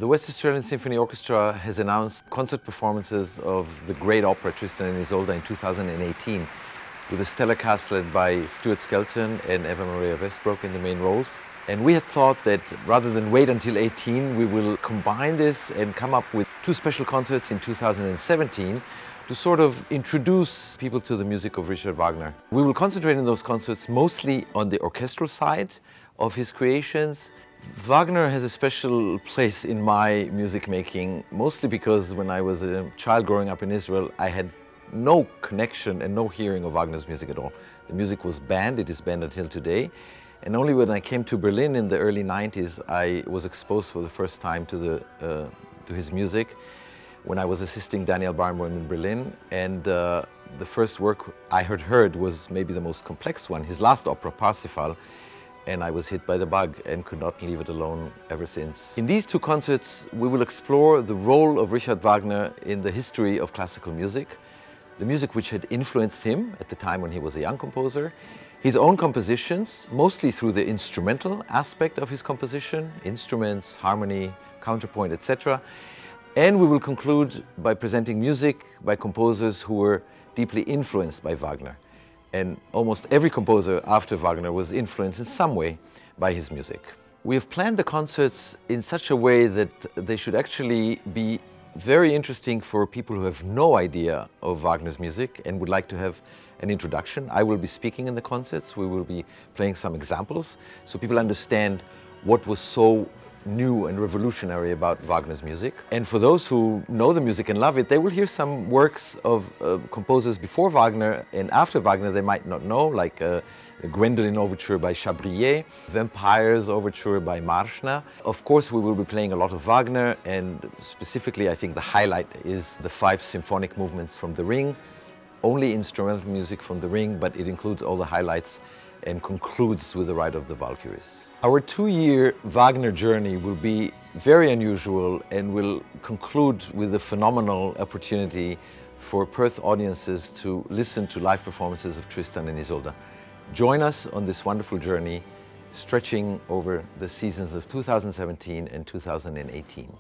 West Australian Symphony Orchestra has announced concert performances of the great opera Tristan and Isolde in 2018 with a stellar cast led by Stuart Skelton and Eva Maria Westbrook in the main roles. And we had thought that rather than wait until 18, we will combine this and come up with two special concerts in 2017 to sort of introduce people to the music of Richard Wagner. We will concentrate in those concerts mostly on the orchestral side of his creations. Wagner has a special place in my music making, mostly because when I was a child growing up in Israel, I had no connection and no hearing of Wagner's music at all. The music was banned, it is banned until today. And only when I came to Berlin in the early 90s, I was exposed for the first time to his music when I was assisting Daniel Barenboim in Berlin. And the first work I had heard was maybe the most complex one, his last opera, Parsifal. And I was hit by the bug and could not leave it alone ever since. In these two concerts, we will explore the role of Richard Wagner in the history of classical music, the music which had influenced him at the time when he was a young composer, his own compositions, mostly through the instrumental aspect of his composition, instruments, harmony, counterpoint, etc. And we will conclude by presenting music by composers who were deeply influenced by Wagner. And almost every composer after Wagner was influenced in some way by his music. We have planned the concerts in such a way that they should actually be very interesting for people who have no idea of Wagner's music and would like to have an introduction. I will be speaking in the concerts. We will be playing some examples so people understand what was so new and revolutionary about Wagner's music. And for those who know the music and love it, they will hear some works of composers before Wagner and after Wagner they might not know, like the Gwendolen Overture by Chabrier, Vampires Overture by Marschner. Of course, we will be playing a lot of Wagner, and specifically I think the highlight is the 5 symphonic movements from The Ring. Only instrumental music from The Ring, but it includes all the highlights and concludes with the Ride of the Valkyries. Our 2-year Wagner journey will be very unusual and will conclude with a phenomenal opportunity for Perth audiences to listen to live performances of Tristan and Isolde. Join us on this wonderful journey stretching over the seasons of 2017 and 2018.